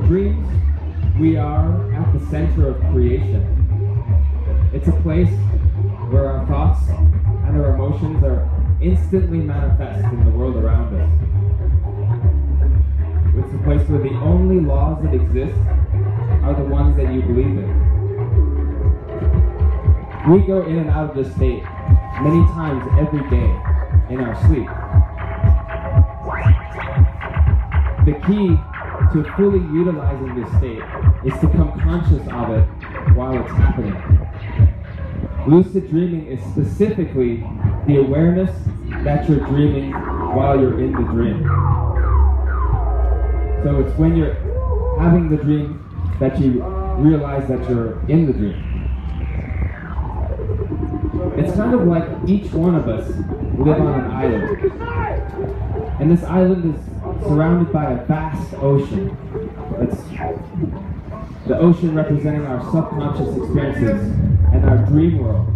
dreams, we are at the center of creation. It's a place where our thoughts and our emotions are instantly manifest in the world around us. It's a place where the only laws that exist are the ones that you believe in. We go in and out of this state many times every day in our sleep. The key to fully utilizing this state is to become conscious of it while it's happening. Lucid dreaming is specifically the awareness that you're dreaming while you're in the dream. So it's when you're having the dream that you realize that you're in the dream. It's kind of like each one of us live on an island. And this island is surrounded by a vast ocean. It's the ocean representing our subconscious experiences and our dream world.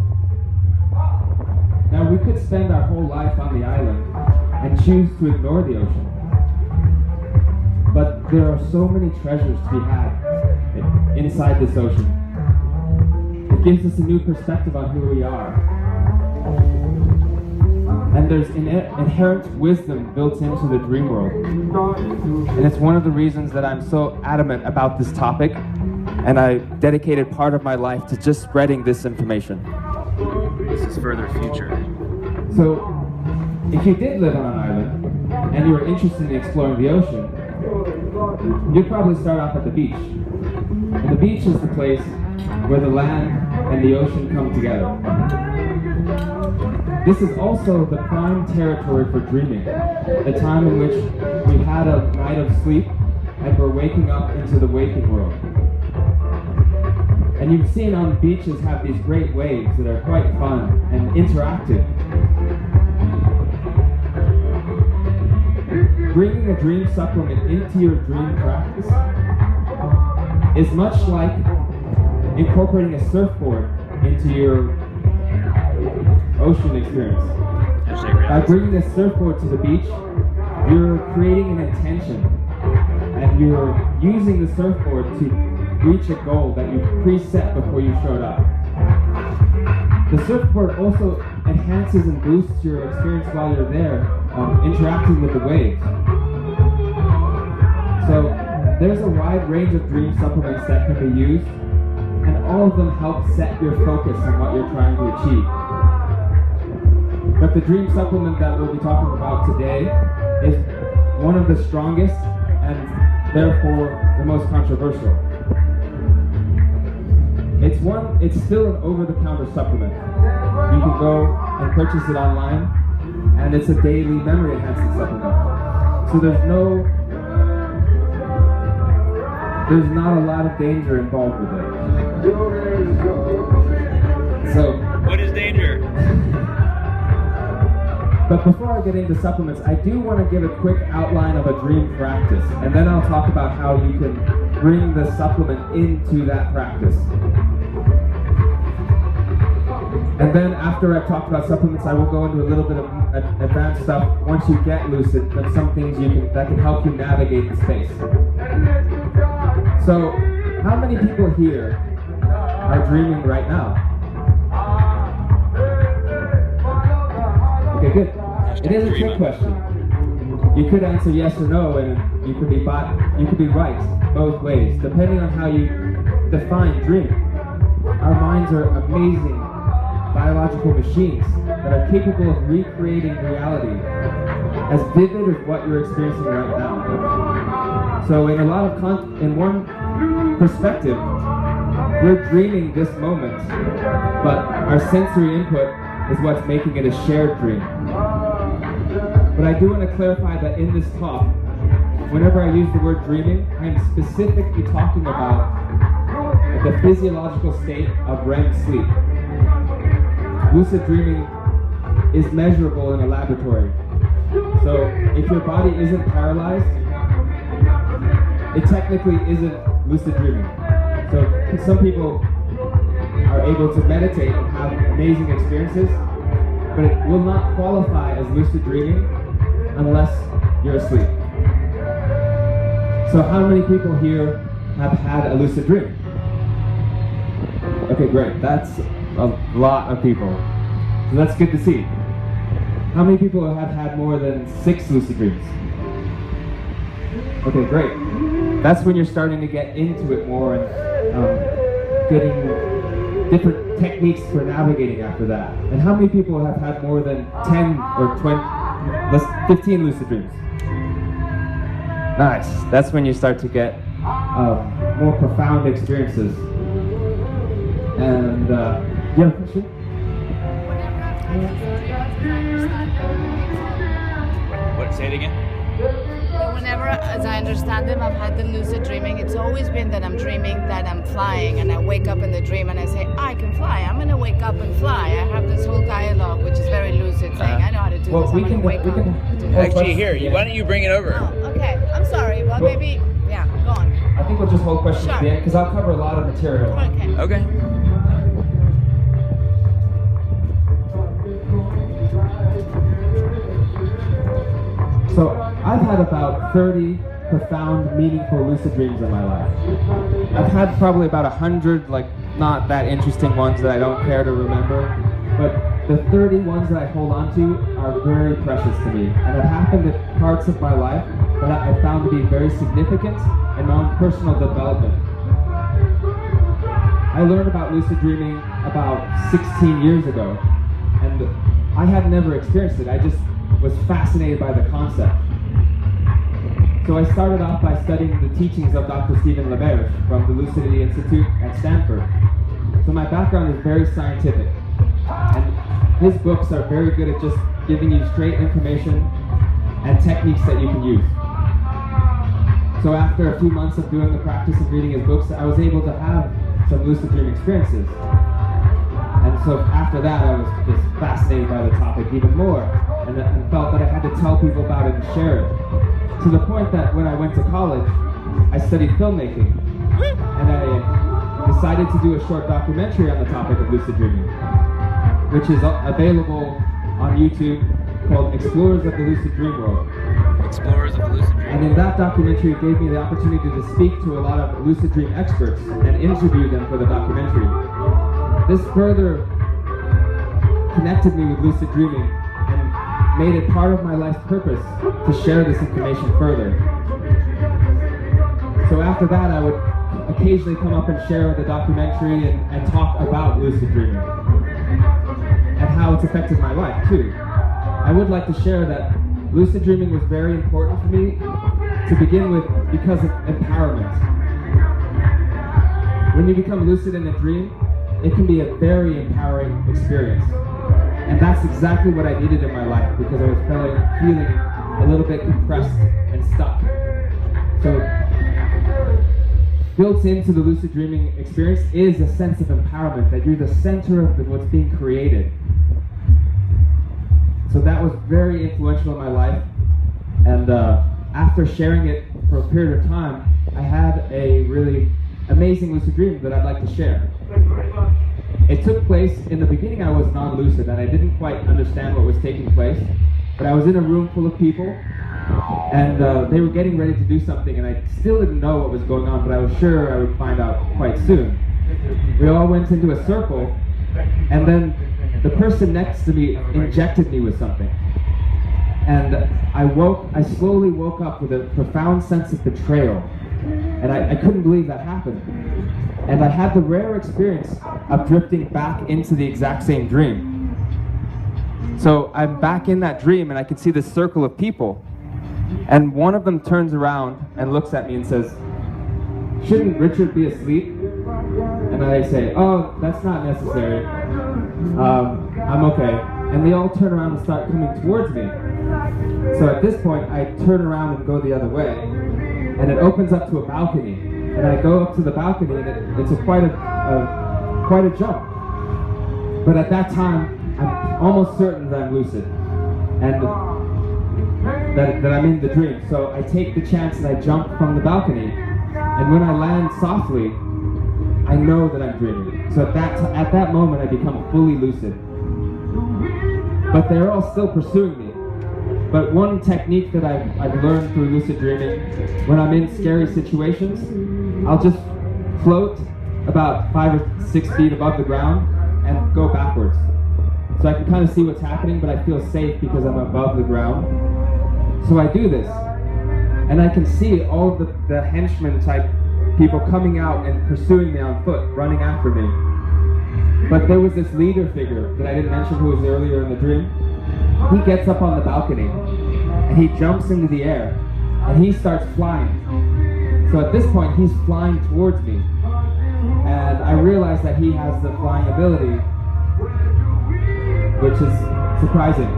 Now we could spend our whole life on the island and choose to ignore the ocean. But there are so many treasures to be had inside this ocean. It gives us a new perspective on who we are. And there's inherent wisdom built into the dream world. And it's one of the reasons that I'm so adamant about this topic, and I dedicated part of my life to just spreading this information. This is further future. So, if you did live on an island, and you were interested in exploring the ocean, you'd probably start off at the beach. And the beach is the place where the land and the ocean come together. This is also the prime territory for dreaming, the time in which we've had a night of sleep and we're waking up into the waking world. And you've seen on beaches have these great waves that are quite fun and interactive. Bringing a dream supplement into your dream practice is much like incorporating a surfboard into your ocean experience. By bringing this surfboard to the beach, you're creating an intention, and you're using the surfboard to reach a goal that you preset before you showed up. The surfboard also enhances and boosts your experience while you're there, interacting with the waves. So there's a wide range of dream supplements that can be used, and all of them help set your focus on what you're trying to achieve. But the dream supplement that we'll be talking about today is one of the strongest and therefore the most controversial. It's still an over-the-counter supplement. You can go and purchase it online, and it's a daily memory enhancing supplement. So there's not a lot of danger involved with it. So what is danger? But before I get into supplements, I do want to give a quick outline of a dream practice, and then I'll talk about how you can bring the supplement into that practice. And then after I've talked about supplements, I will go into a little bit of advanced stuff once you get lucid, and some things that can help you navigate the space. So, how many people here are dreaming right now? Okay, good. It is a trick question. You could answer yes or no, and you could be right both ways, depending on how you define dream. Our minds are amazing biological machines that are capable of recreating reality as vivid as what you're experiencing right now. So in one perspective, we're dreaming this moment, but our sensory input is what's making it a shared dream. But I do want to clarify that in this talk, whenever I use the word dreaming, I am specifically talking about the physiological state of REM sleep. Lucid dreaming is measurable in a laboratory. So if your body isn't paralyzed, it technically isn't lucid dreaming. So some people are able to meditate and have amazing experiences, but it will not qualify as lucid dreaming unless you're asleep. So how many people here have had a lucid dream? Okay, great. That's a lot of people. So that's good to see. How many people have had more than 6 lucid dreams? Okay, great. That's when you're starting to get into it more and getting different techniques for navigating after that. And how many people have had more than 10 or 15 lucid dreams? Nice. That's when you start to get more profound experiences. And you have a question? What? Say it again. Whenever, as I understand them, I've had the lucid dreaming. It's always been that I'm dreaming that I'm flying, and I wake up in the dream and I say, I can fly. I'm going to wake up and fly. I have this whole dialogue, which is very lucid, saying, I know how to do this. I'm going to wake up. Actually, here, why don't you bring it over? Oh, okay. I'm sorry. Well, maybe, yeah, go on. I think we'll just hold questions at the end, because I'll cover a lot of material. Okay. Okay. So I've had about 30 profound, meaningful lucid dreams in my life. I've had probably about 100, like, not that interesting ones that I don't care to remember, but the 30 ones that I hold on to are very precious to me, and have happened at parts of my life that I found to be very significant in my own personal development. I learned about lucid dreaming about 16 years ago, and I had never experienced it. I just was fascinated by the concept. So I started off by studying the teachings of Dr. Stephen LaBerge from the Lucidity Institute at Stanford. So my background is very scientific, and his books are very good at just giving you straight information and techniques that you can use. So after a few months of doing the practice of reading his books, I was able to have some lucid dream experiences. And so after that, I was just fascinated by the topic even more, and felt that I had to tell people about it and share it. To the point that when I went to college, I studied filmmaking, and I decided to do a short documentary on the topic of lucid dreaming, which is available on YouTube, called Explorers of the Lucid Dream World. Explorers of the Lucid Dream. And in that documentary, it gave me the opportunity to speak to a lot of lucid dream experts and interview them for the documentary. This further connected me with lucid dreaming and made it part of my life's purpose to share this information further. So after that, I would occasionally come up and share the documentary and talk about lucid dreaming and how it's affected my life too. I would like to share that lucid dreaming was very important for me to begin with because of empowerment. When you become lucid in a dream, it can be a very empowering experience. And that's exactly what I needed in my life, because I was feeling a little bit compressed and stuck. So built into the lucid dreaming experience is a sense of empowerment, that you're the center of what's being created. So that was very influential in my life, and after sharing it for a period of time, I had a really amazing lucid dream that I'd like to share. It took place, in the beginning I was non-lucid and I didn't quite understand what was taking place, but I was in a room full of people, and they were getting ready to do something, and I still didn't know what was going on, but I was sure I would find out quite soon. We all went into a circle, and then the person next to me injected me with something. And I slowly woke up with a profound sense of betrayal. And I couldn't believe that happened. And I had the rare experience of drifting back into the exact same dream. So I'm back in that dream, and I can see this circle of people. And one of them turns around and looks at me and says, "Shouldn't Richard be asleep?" And I say, "Oh, that's not necessary. I'm okay." And they all turn around and start coming towards me. So at this point, I turn around and go the other way. And it opens up to a balcony. And I go up to the balcony, and it's quite a jump. But at that time, I'm almost certain that I'm lucid, and that I'm in the dream. So I take the chance and I jump from the balcony. And when I land softly, I know that I'm dreaming. So at that moment, I become fully lucid. But they're all still pursuing me. But one technique that I've learned through lucid dreaming, when I'm in scary situations, I'll just float about 5 or 6 feet above the ground and go backwards. So I can kind of see what's happening, but I feel safe because I'm above the ground. So I do this, and I can see all of the henchmen type people coming out and pursuing me on foot, running after me. But there was this leader figure that I didn't mention who was earlier in the dream. He gets up on the balcony, and he jumps into the air, and he starts flying. So at this point, he's flying towards me, and I realize that he has the flying ability, which is surprising.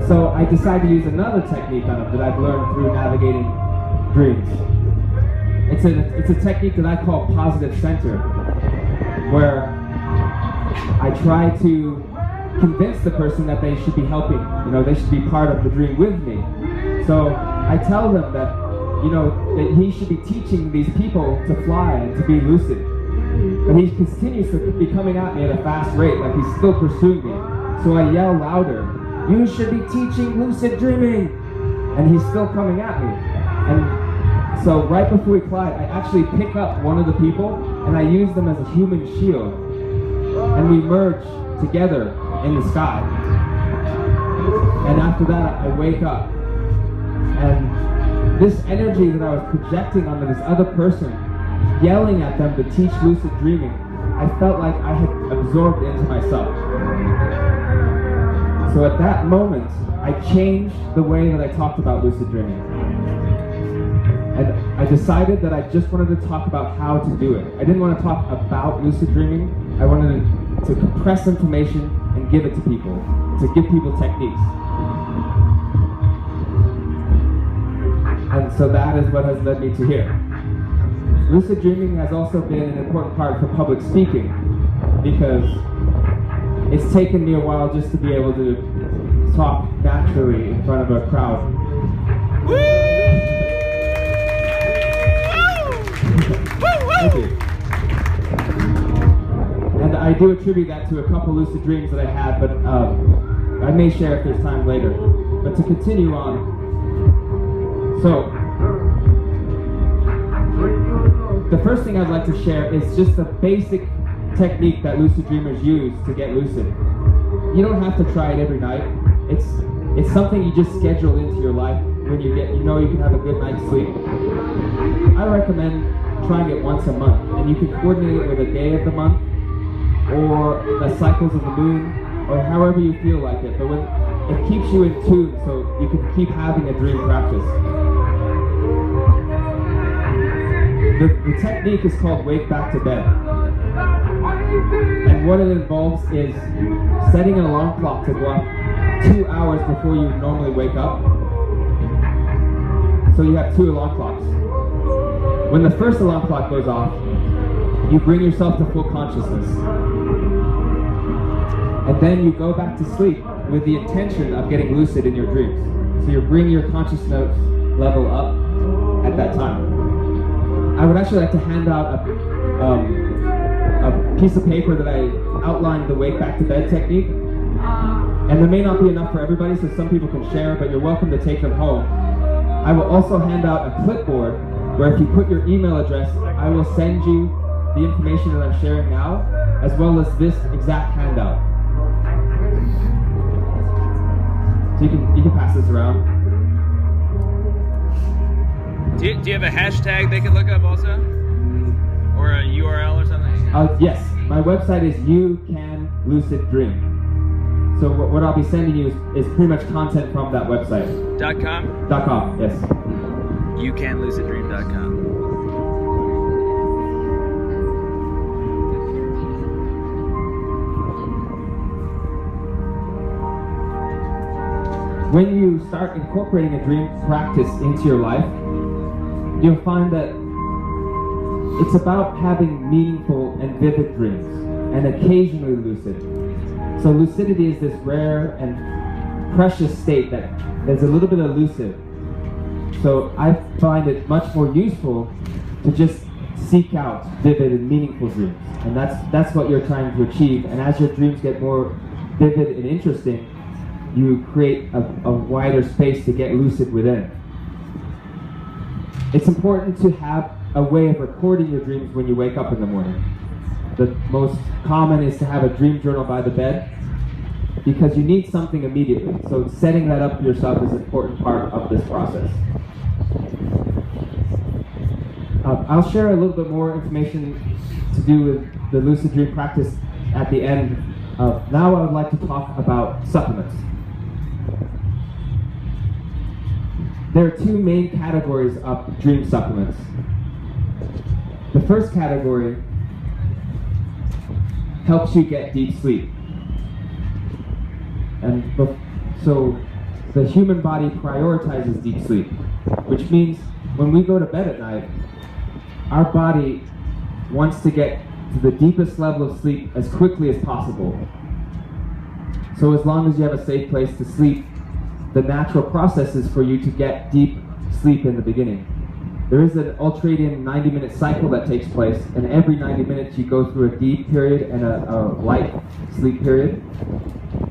So I decide to use another technique on him that I've learned through navigating dreams. It's a technique that I call positive center, where I try to convince the person that they should be helping, they should be part of the dream with me. So I tell them that, that he should be teaching these people to fly and to be lucid. But he continues to be coming at me at a fast rate, like he's still pursuing me. So I yell louder, "You should be teaching lucid dreaming!" And he's still coming at me. And so right before we collide, I actually pick up one of the people and I use them as a human shield. And we merge together in the sky. And after that, I wake up. And this energy that I was projecting onto this other person, yelling at them to teach lucid dreaming, I felt like I had absorbed into myself. So at that moment, I changed the way that I talked about lucid dreaming. And I decided that I just wanted to talk about how to do it. I didn't want to talk about lucid dreaming. I wanted to compress information and give it to people, to give people techniques. And so that is what has led me to here. Lucid dreaming has also been an important part for public speaking, because it's taken me a while just to be able to talk naturally in front of a crowd. Thank you. And I do attribute that to a couple lucid dreams that I had, but I may share if there's time later. But to continue on, so the first thing I'd like to share is just the basic technique that lucid dreamers use to get lucid. You don't have to try it every night. It's something you just schedule into your life when you can have a good night's sleep. I recommend trying it once a month, and you can coordinate it with a day of the month, or the cycles of the moon, or however you feel like it. But it keeps you in tune, so you can keep having a dream practice. The technique is called Wake Back to Bed. And what it involves is setting an alarm clock to go off 2 hours before you normally wake up. So you have 2 alarm clocks. When the first alarm clock goes off, you bring yourself to full consciousness. And then you go back to sleep with the intention of getting lucid in your dreams. So you bring your consciousness level up at that time. I would actually like to hand out a piece of paper that I outlined the Wake Back to Bed technique. And there may not be enough for everybody, so some people can share, but you're welcome to take them home. I will also hand out a clipboard where if you put your email address, I will send you the information that I'm sharing now, as well as this exact handout. So you can pass this around. Do you have a hashtag they can look up also? Or a URL or something? Yes, my website is You Can Lucid Dream. So what I'll be sending you is pretty much content from that website. .com? .com, yes. YouCanLucidDream.com. When you start incorporating a dream practice into your life, you'll find that it's about having meaningful and vivid dreams, and occasionally lucid. So lucidity is this rare and precious state that is a little bit elusive. So I find it much more useful to just seek out vivid and meaningful dreams. And that's what you're trying to achieve. And as your dreams get more vivid and interesting, you create a wider space to get lucid within. It's important to have a way of recording your dreams when you wake up in the morning. The most common is to have a dream journal by the bed, because you need something immediately. So setting that up yourself is an important part of this process. I'll share a little bit more information to do with the lucid dream practice at the end. Now I would like to talk about supplements. There are two main categories of dream supplements. The first category helps you get deep sleep. And so the human body prioritizes deep sleep, which means when we go to bed at night, our body wants to get to the deepest level of sleep as quickly as possible. So as long as you have a safe place to sleep, the natural process is for you to get deep sleep in the beginning. There is an ultradian 90-minute cycle that takes place, and every 90 minutes you go through a deep period and a light sleep period.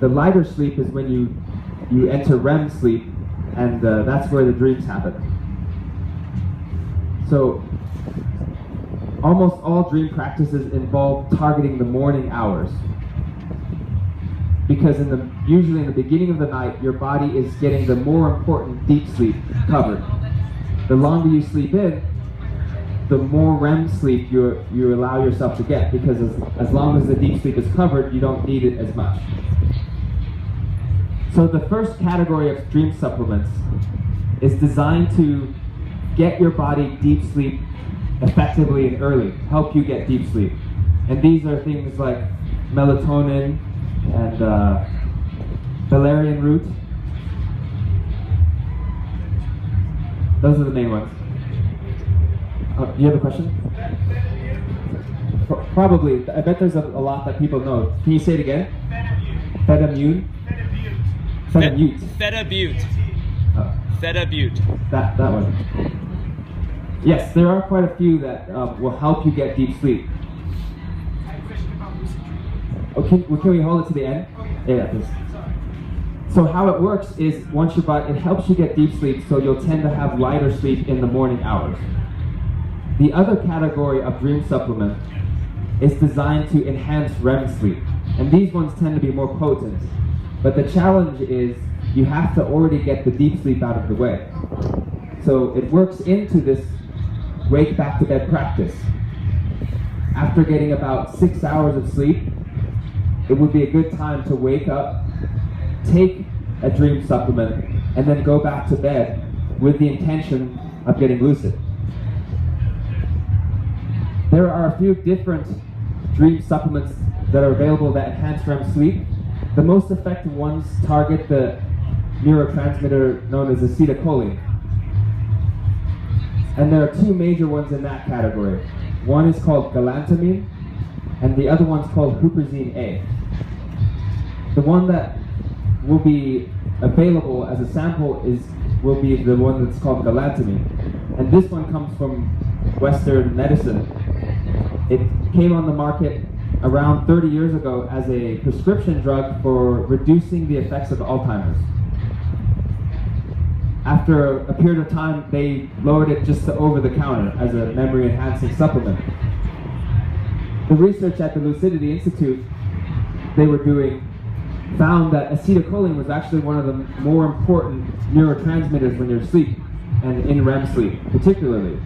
The lighter sleep is when you enter REM sleep, and that's where the dreams happen. So almost all dream practices involve targeting the morning hours, because usually in the beginning of the night, your body is getting the more important deep sleep covered. The longer you sleep in, the more REM sleep you allow yourself to get, because as long as the deep sleep is covered, you don't need it as much. So the first category of dream supplements is designed to get your body deep sleep effectively and early, help you get deep sleep. And these are things like melatonin and valerian root. Those are the main ones. Do you have a question? Probably. I bet there's a lot that people know. Can you say it again? Fedamune? Fedamute. Fedabute. Oh. Fedabute. That one. Yes, there are quite a few that will help you get deep sleep. Okay, can we hold it to the end? Yeah, please. So how it works is once it helps you get deep sleep, so you'll tend to have lighter sleep in the morning hours. The other category of dream supplement is designed to enhance REM sleep, and these ones tend to be more potent. But the challenge is you have to already get the deep sleep out of the way. So it works into this wake back to bed practice. After getting about 6 hours of sleep, it would be a good time to wake up, take a dream supplement, and then go back to bed with the intention of getting lucid. There are a few different dream supplements that are available that enhance REM sleep. The most effective ones target the neurotransmitter known as acetylcholine. And there are two major ones in that category. One is called Galantamine, and the other one's called huperzine A. The one that will be available as a sample will be the one that's called Galantamine. And this one comes from Western medicine. It came on the market around 30 years ago as a prescription drug for reducing the effects of Alzheimer's. After a period of time, they lowered it just to over-the-counter as a memory-enhancing supplement. The research at the Lucidity Institute they were doing found that acetylcholine was actually one of the more important neurotransmitters when you're asleep, and in REM sleep particularly.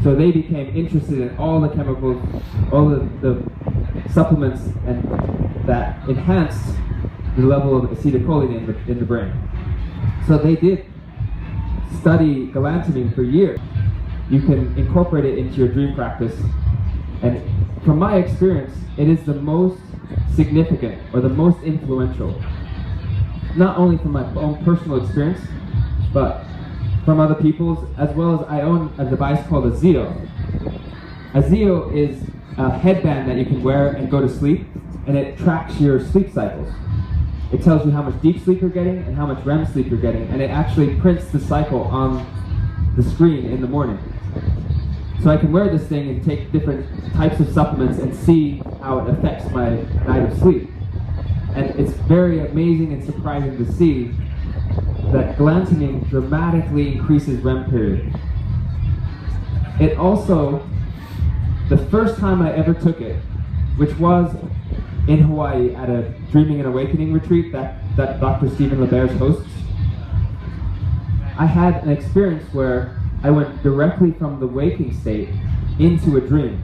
So they became interested in all the chemicals, all the supplements that enhanced the level of acetylcholine in the brain. So they did study galantamine for years. You can incorporate it into your dream practice, and from my experience, it is the most significant or the most influential, not only from my own personal experience, but from other people's, as well as I own a device called a Zeo. A Zeo is a headband that you can wear and go to sleep, and it tracks your sleep cycles. It tells you how much deep sleep you're getting and how much REM sleep you're getting, and it actually prints the cycle on the screen in the morning. So I can wear this thing and take different types of supplements and see how it affects my night of sleep. And it's very amazing and surprising to see that galantamine dramatically increases REM period. It also, the first time I ever took it, which was in Hawaii at a Dreaming and Awakening retreat that Dr. Stephen LeBairs hosts, I had an experience where I went directly from the waking state into a dream.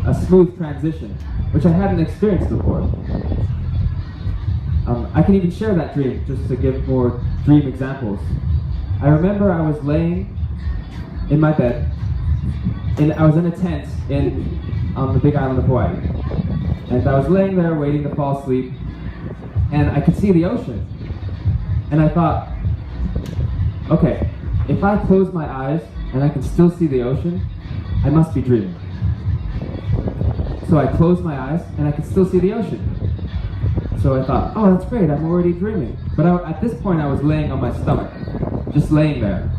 A smooth transition, which I hadn't experienced before. I can even share that dream just to give more dream examples. I remember I was laying in my bed, and I was in a tent on the Big Island of Hawaii. And I was laying there waiting to fall asleep, and I could see the ocean. And I thought, okay, if I close my eyes and I can still see the ocean, I must be dreaming. So I closed my eyes and I could still see the ocean. So I thought, oh, that's great, I'm already dreaming. But at this point I was laying on my stomach, just laying there.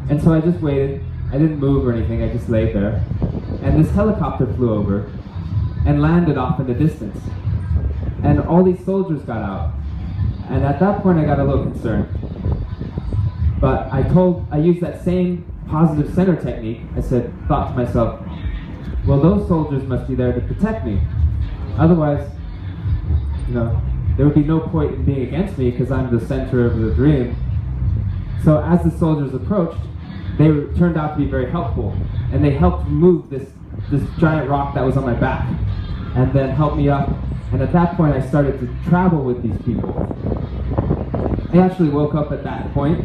And so I just waited. I didn't move or anything, I just laid there. And this helicopter flew over and landed off in the distance. And all these soldiers got out. And at that point I got a little concerned. But I used that same positive center technique. I thought to myself, well, those soldiers must be there to protect me. Otherwise, there would be no point in being against me because I'm the center of the dream. So as the soldiers approached, they turned out to be very helpful. And they helped remove this giant rock that was on my back. And then helped me up. And at that point, I started to travel with these people. I actually woke up at that point,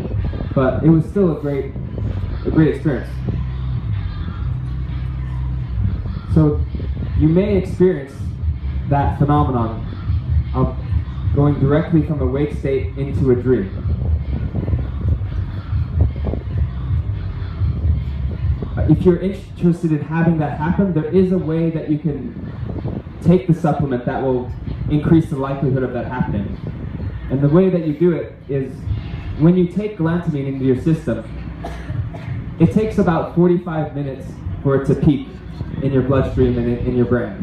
but it was still a great experience. So you may experience that phenomenon of going directly from a wake state into a dream. If you're interested in having that happen, there is a way that you can take the supplement that will increase the likelihood of that happening. And the way that you do it is when you take galantamine into your system, it takes about 45 minutes for it to peak in your bloodstream and in your brain.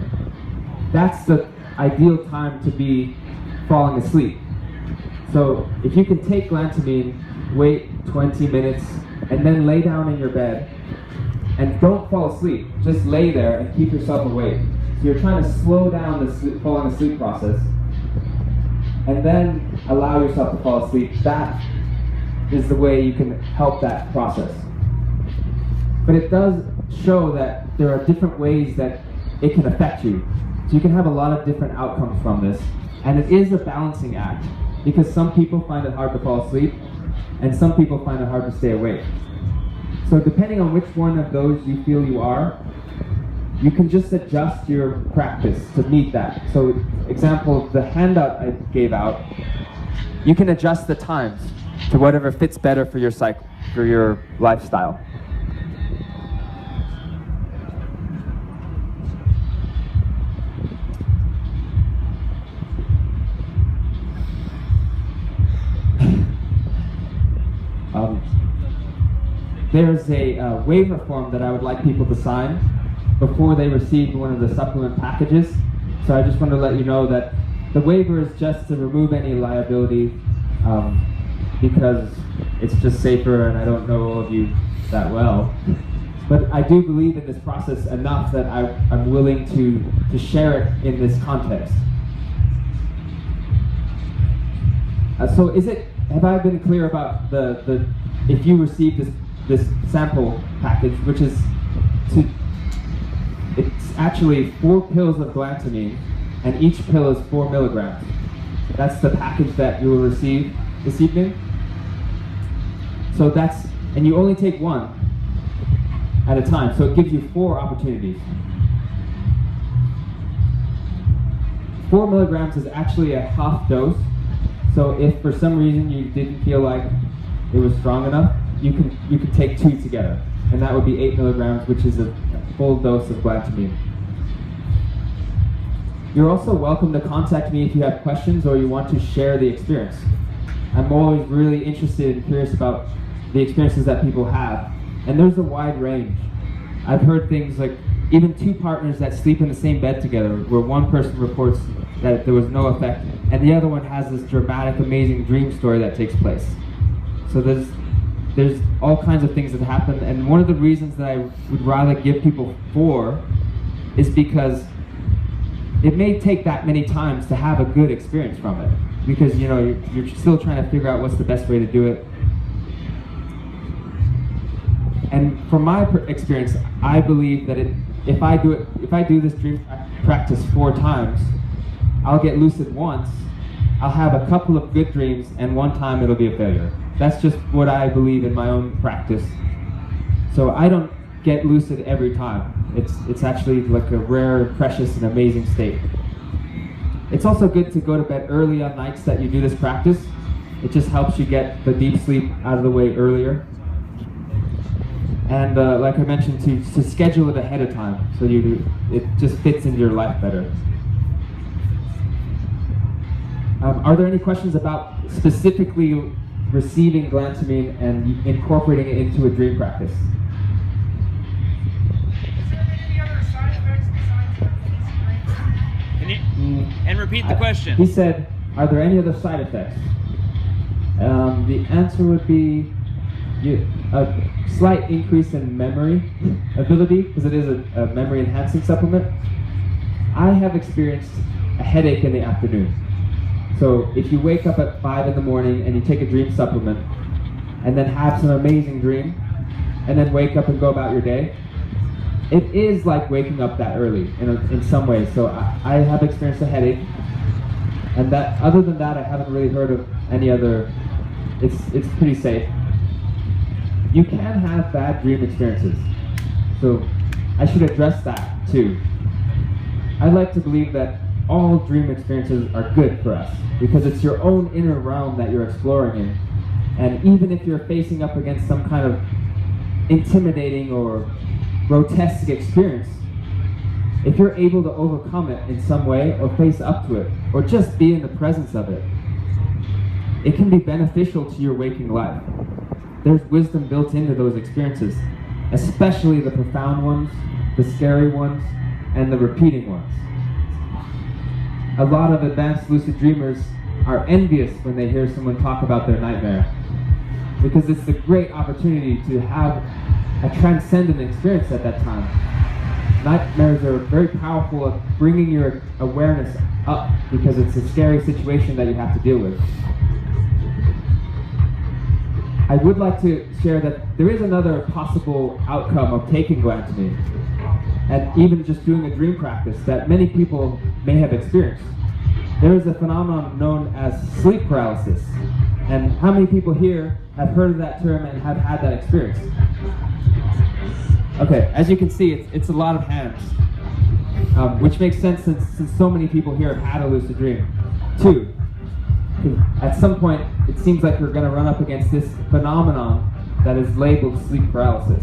That's the ideal time to be falling asleep. So if you can take galantamine, wait 20 minutes, and then lay down in your bed, and don't fall asleep, just lay there and keep yourself awake. So you're trying to slow down the falling asleep process, and then allow yourself to fall asleep. That is the way you can help that process. But it does show that there are different ways that it can affect you. So you can have a lot of different outcomes from this. And it is a balancing act, because some people find it hard to fall asleep, and some people find it hard to stay awake. So depending on which one of those you feel you are, you can just adjust your practice to meet that. So example, the handout I gave out, you can adjust the times to whatever fits better for your cycle, for your lifestyle. There's a waiver form that I would like people to sign before they receive one of the supplement packages. So I just want to let you know that the waiver is just to remove any liability because it's just safer, and I don't know all of you that well. But I do believe in this process enough that I'm willing to share it in this context. So have I been clear about if you receive this sample package, which is it's actually 4 pills of galantamine, and each pill is 4 milligrams. That's the package that you will receive this evening. So and you only take one at a time, so it gives you 4 opportunities. 4 milligrams is actually a half dose, so if for some reason you didn't feel like it was strong enough, you can take 2 together, and that would be 8 milligrams, which is a full dose of galantamine. You're also welcome to contact me if you have questions or you want to share the experience. I'm always really interested and curious about the experiences that people have, and there's a wide range. I've heard things like even 2 partners that sleep in the same bed together, where one person reports that there was no effect, and the other one has this dramatic, amazing dream story that takes place. So there's all kinds of things that happen, and one of the reasons that I would rather give people 4 is because it may take that many times to have a good experience from it, because you know you're still trying to figure out what's the best way to do it. And from my experience, I believe that if I do this dream practice 4 times, I'll get lucid once, I'll have a couple of good dreams, and one time it'll be a failure. That's just what I believe in my own practice. So I don't get lucid every time. It's actually like a rare, precious, and amazing state. It's also good to go to bed early on nights that you do this practice. It just helps you get the deep sleep out of the way earlier. And like I mentioned, to schedule it ahead of time so it just fits into your life better. Are there any questions about specifically receiving galantamine and incorporating it into a dream practice? Is there any other side effects besides Can you, and repeat the question. He said, are there any other side effects? The answer would be a slight increase in memory ability, because it is a memory enhancing supplement. I have experienced a headache in the afternoon. So if you wake up at 5 in the morning and you take a dream supplement and then have some amazing dream and then wake up and go about your day, it is like waking up that early in some ways. So I have experienced a headache, and that other than that I haven't really heard of any other. It's pretty safe. You can have bad dream experiences, so I should address that too. I like to believe that all dream experiences are good for us because it's your own inner realm that you're exploring in. And even if you're facing up against some kind of intimidating or grotesque experience, if you're able to overcome it in some way or face up to it or just be in the presence of it, it can be beneficial to your waking life. There's wisdom built into those experiences, especially the profound ones, the scary ones, and the repeating ones. A lot of advanced lucid dreamers are envious when they hear someone talk about their nightmare, because it's a great opportunity to have a transcendent experience at that time. Nightmares are very powerful at bringing your awareness up because it's a scary situation that you have to deal with. I would like to share that there is another possible outcome of taking galantamine, and even just doing a dream practice that many people may have experienced. There is a phenomenon known as sleep paralysis. And how many people here have heard of that term and have had that experience? Okay, as you can see, it's a lot of hands, which makes sense since so many people here have had a lucid dream. 2, at some point, it seems like we're going to run up against this phenomenon that is labeled sleep paralysis.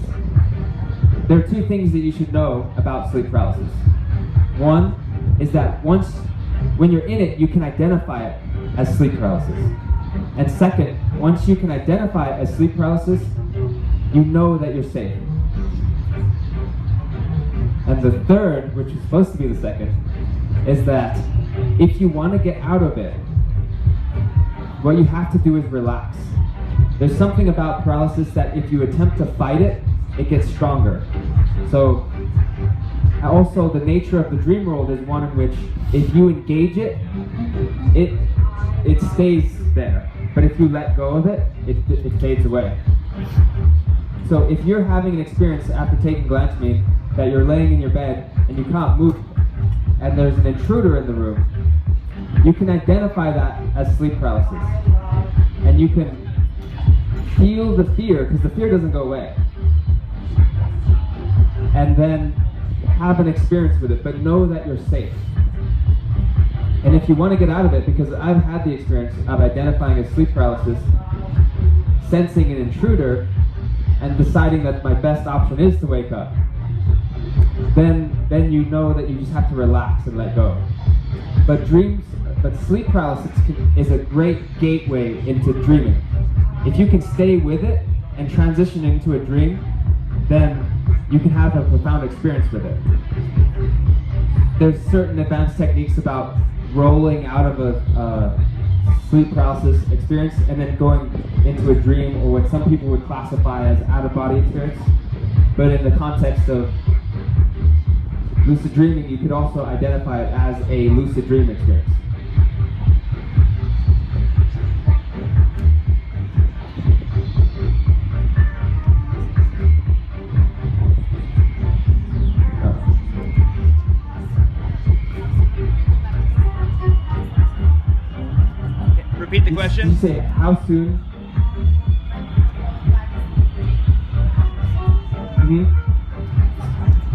There are 2 things that you should know about sleep paralysis. One is that when you're in it, you can identify it as sleep paralysis. And second, once you can identify it as sleep paralysis, you know that you're safe. And the third, which is supposed to be the second, is that if you want to get out of it, what you have to do is relax. There's something about paralysis that if you attempt to fight it, it gets stronger. So also the nature of the dream world is one in which if you engage it, it stays there. But if you let go of it, it fades away. So if you're having an experience after taking galantamine that you're laying in your bed and you can't move and there's an intruder in the room, you can identify that as sleep paralysis. And you can feel the fear, because the fear doesn't go away. And then have an experience with it, but know that you're safe. And if you want to get out of it, because I've had the experience of identifying as sleep paralysis, sensing an intruder, and deciding that my best option is to wake up, then you know that you just have to relax and let go. But sleep paralysis is a great gateway into dreaming. If you can stay with it and transition into a dream, then you can have a profound experience with it. There's certain advanced techniques about rolling out of a sleep paralysis experience and then going into a dream, or what some people would classify as out-of-body experience. But in the context of lucid dreaming, you could also identify it as a lucid dream experience. Repeat the question. Did you say how soon?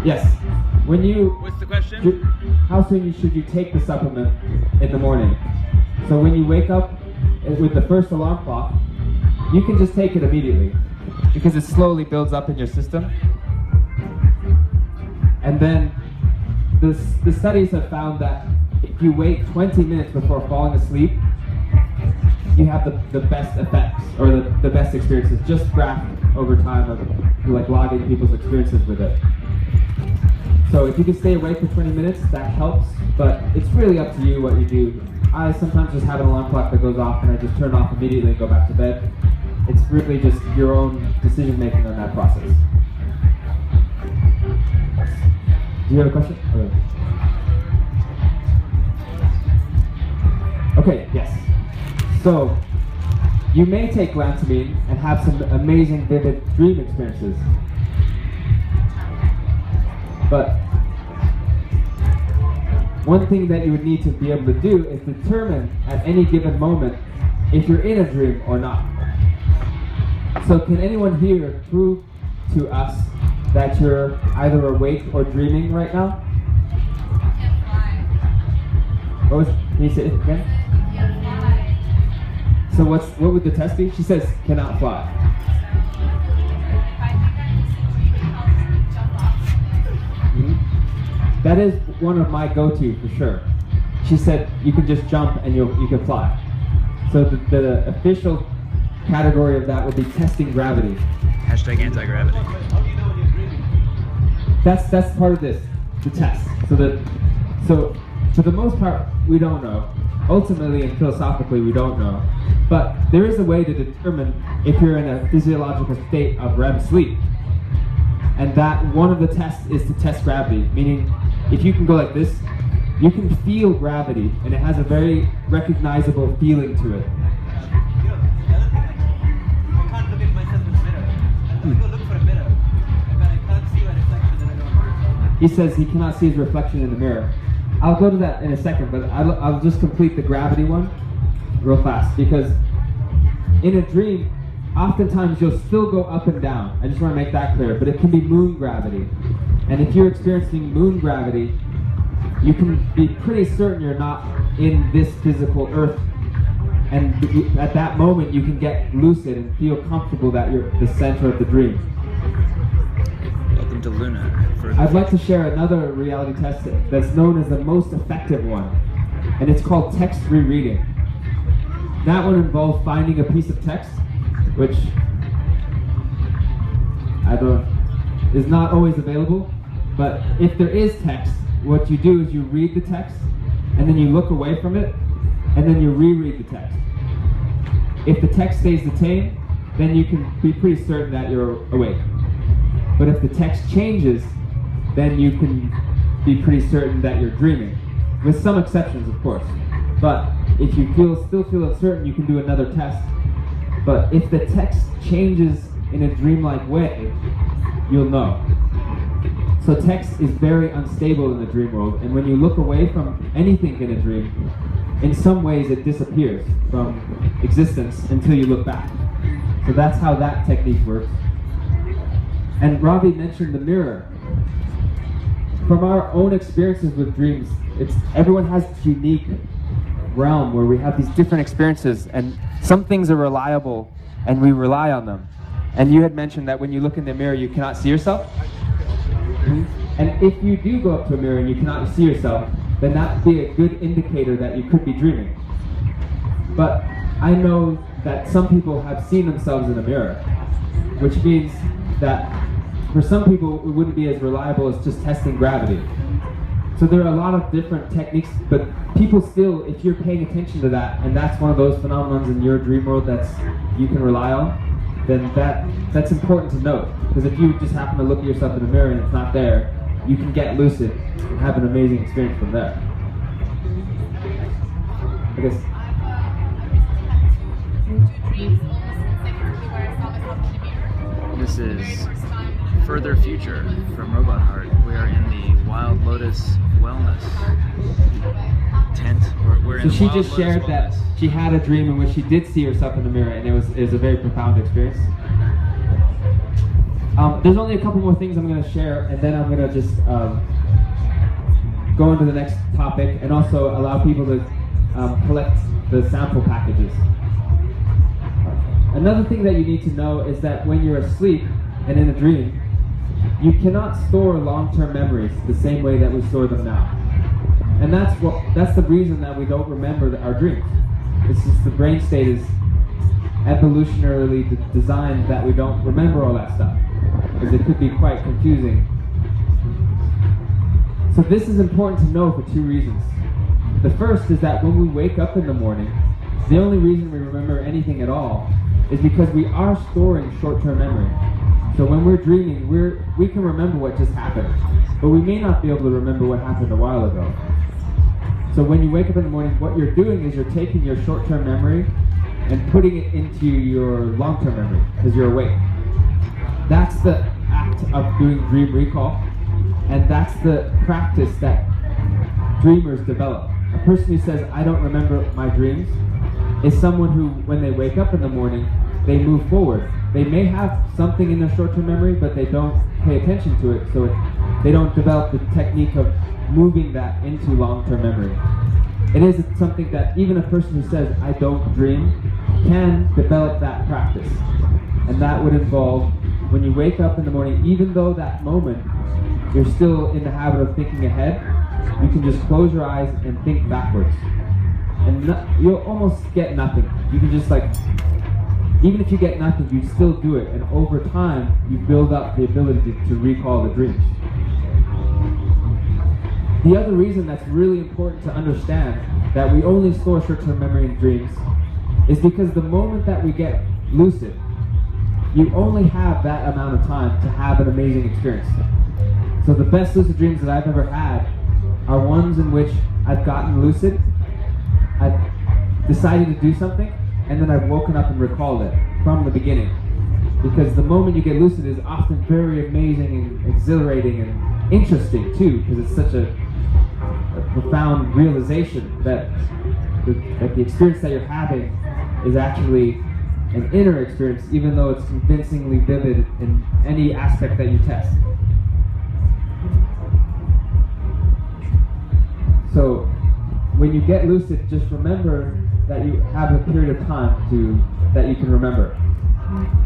Yes. When you. What's the question? How soon should you take the supplement in the morning? So when you wake up with the first alarm clock, you can just take it immediately because it slowly builds up in your system. And then the studies have found that if you wait 20 minutes before falling asleep, you have the best effects, or the best experiences, just graphed over time of like logging people's experiences with it. So if you can stay awake for 20 minutes, that helps, but it's really up to you what you do. I sometimes just have an alarm clock that goes off and I just turn it off immediately and go back to bed. It's really just your own decision making on that process. Do you have a question? Okay, yes. So, you may take galantamine and have some amazing, vivid dream experiences. But one thing that you would need to be able to do is determine at any given moment if you're in a dream or not. So can anyone here prove to us that you're either awake or dreaming right now? Can't fly. Can you say it again? Can't fly. So what would the test be? She says cannot fly. That is one of my go-to for sure. She said you can just jump and you can fly. So the official category of that would be testing gravity. Hashtag anti-gravity. That's part of this, the test. So for the most part, we don't know. Ultimately and philosophically, we don't know. But there is a way to determine if you're in a physiological state of REM sleep. And that one of the tests is to test gravity, meaning if you can go like this, you can feel gravity, and it has a very recognizable feeling to it. I can't look at myself in the mirror. I go look for a mirror, but I can't see my reflection and I don't. He says he cannot see his reflection in the mirror. I'll go to that in a second, but I'll just complete the gravity one real fast, because in a dream, oftentimes you'll still go up and down. I just want to make that clear, but it can be moon gravity. And if you're experiencing moon gravity, you can be pretty certain you're not in this physical earth. And at that moment, you can get lucid and feel comfortable that you're the center of the dream. Welcome to Luna. I'd like to share another reality test that's known as the most effective one, and it's called text rereading. That one involves finding a piece of text, which is not always available, but if there is text, what you do is you read the text, and then you look away from it, and then you reread the text. If the text stays the same, then you can be pretty certain that you're awake. But if the text changes, then you can be pretty certain that you're dreaming, with some exceptions, of course. But if you still feel uncertain, you can do another test. But if the text changes in a dreamlike way, you'll know. So text is very unstable in the dream world, and when you look away from anything in a dream, in some ways it disappears from existence until you look back. So that's how that technique works. And Ravi mentioned the mirror. From our own experiences with dreams, everyone has this unique realm where we have these different experiences, and some things are reliable and we rely on them. And you had mentioned that when you look in the mirror, you cannot see yourself. And if you do go up to a mirror and you cannot see yourself, then that would be a good indicator that you could be dreaming. But I know that some people have seen themselves in a mirror, which means that for some people it wouldn't be as reliable as just testing gravity. So there are a lot of different techniques, but people still, if you're paying attention to that, and that's one of those phenomena in your dream world that's you can rely on, then that's important to note. Because if you just happen to look at yourself in the mirror and it's not there, you can get lucid and have an amazing experience from there. I guess. This is Further Future from Robot Heart. We are in the Wild Lotus Wellness tent. We're So in she Wild just Lotus shared that Wellness. she had a dream in which she did see herself in the mirror, and it was a very profound experience. There's only a couple more things I'm going to share, and then I'm going to just go into the next topic, and also allow people to collect the sample packages. Another thing that you need to know is that when you're asleep and in a dream, you cannot store long-term memories the same way that we store them now. And that's the reason that we don't remember our dreams. It's just the brain state is evolutionarily designed that we don't remember all that stuff, because it could be quite confusing. So this is important to know for two reasons. The first is that when we wake up in the morning, the only reason we remember anything at all is because we are storing short-term memory. So when we're dreaming, we can remember what just happened, but we may not be able to remember what happened a while ago. So when you wake up in the morning, what you're doing is you're taking your short-term memory and putting it into your long-term memory, because you're awake. That's the act of doing dream recall, and that's the practice that dreamers develop. A person who says, I don't remember my dreams, is someone who, when they wake up in the morning, they move forward. They may have something in their short-term memory, but they don't pay attention to it, so they don't develop the technique of moving that into long-term memory. It is something that even a person who says, I don't dream, can develop that practice. And that would involve, when you wake up in the morning, even though that moment you're still in the habit of thinking ahead, you can just close your eyes and think backwards. And you'll almost get nothing. You can just even if you get nothing, you still do it. And over time, you build up the ability to recall the dreams. The other reason that's really important to understand that we only store short-term memory in dreams is because the moment that we get lucid, you only have that amount of time to have an amazing experience. So the best lucid dreams that I've ever had are ones in which I've gotten lucid, I've decided to do something, and then I've woken up and recalled it from the beginning. Because the moment you get lucid is often very amazing and exhilarating and interesting too, because it's such a profound realization that the experience that you're having is actually an inner experience, even though it's convincingly vivid in any aspect that you test. So when you get lucid, just remember that you have a period of time that you can remember,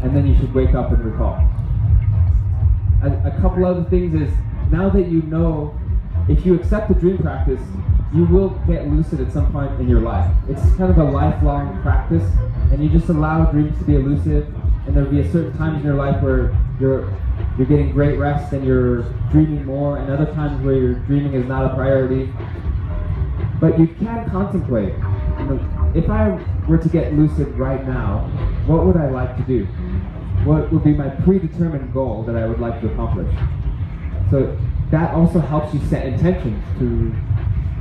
and then you should wake up and recall. A couple other things is, now that you know, if you accept the dream practice, you will get lucid at some point in your life. It's kind of a lifelong practice, and you just allow dreams to be elusive, and there'll be a certain times in your life where you're getting great rest and you're dreaming more, and other times where your dreaming is not a priority. But you can contemplate, if I were to get lucid right now, what would I like to do? What would be my predetermined goal that I would like to accomplish? So that also helps you set intentions to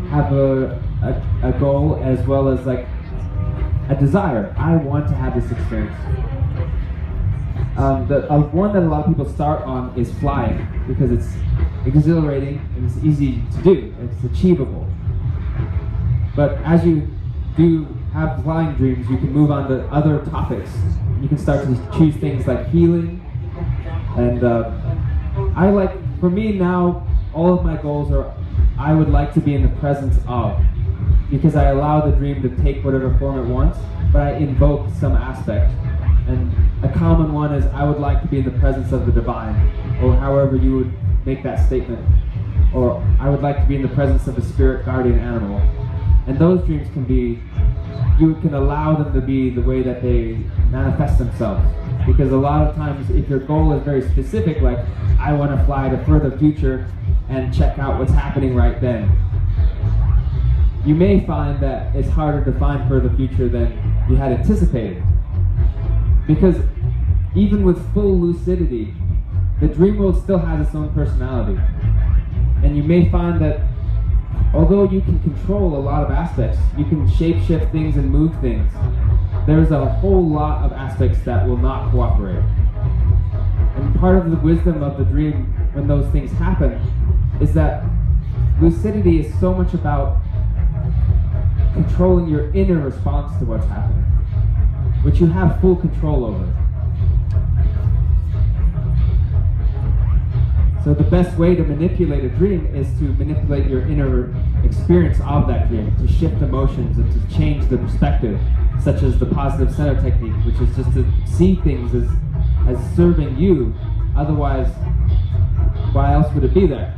have a goal, as well as a desire. I want to have this experience. One that a lot of people start on is flying, because it's exhilarating and it's easy to do. It's achievable. But as you do have flying dreams, you can move on to other topics. You can start to choose things like healing. And for me now, all of my goals are, I would like to be in the presence of, because I allow the dream to take whatever form it wants, but I invoke some aspect. And a common one is, I would like to be in the presence of the divine, or however you would make that statement. Or I would like to be in the presence of a spirit guardian animal. And those dreams can be, you can allow them to be the way that they manifest themselves. Because a lot of times, if your goal is very specific, like I want to fly to further future and check out what's happening right then, you may find that it's harder to find further future than you had anticipated. Because even with full lucidity, the dream world still has its own personality. And you may find that although you can control a lot of aspects, you can shape-shift things and move things, there's a whole lot of aspects that will not cooperate. And part of the wisdom of the dream when those things happen is that lucidity is so much about controlling your inner response to what's happening, which you have full control over. So the best way to manipulate a dream is to manipulate your inner experience of that dream, to shift emotions and to change the perspective, such as the positive center technique, which is just to see things as serving you. Otherwise, why else would it be there?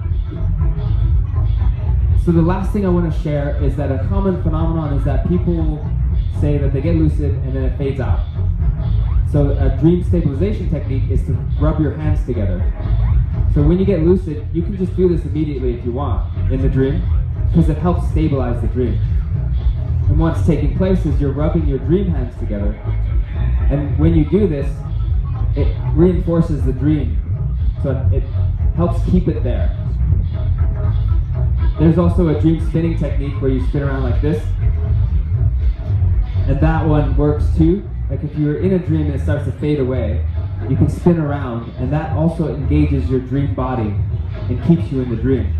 So the last thing I want to share is that a common phenomenon is that people say that they get lucid and then it fades out. So a dream stabilization technique is to rub your hands together. So when you get lucid, you can just do this immediately if you want in the dream, because it helps stabilize the dream. And what's taking place is you're rubbing your dream hands together, and when you do this, it reinforces the dream, so it helps keep it there. There's also a dream spinning technique where you spin around like this, and that one works too. Like if you're in a dream and it starts to fade away, you can spin around, and that also engages your dream body and keeps you in the dream.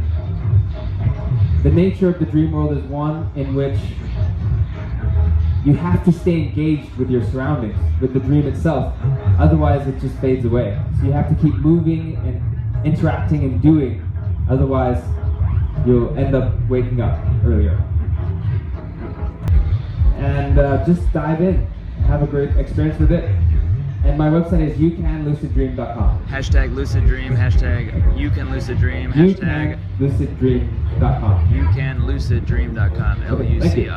The nature of the dream world is one in which you have to stay engaged with your surroundings, with the dream itself, otherwise it just fades away. So you have to keep moving and interacting and doing, otherwise you'll end up waking up earlier. And just dive in, have a great experience with it. And my website is youcanluciddream.com. Hashtag lucid dream, hashtag youcanluciddream, hashtag youcanluciddream.com. youcanluciddream.com, Lucid.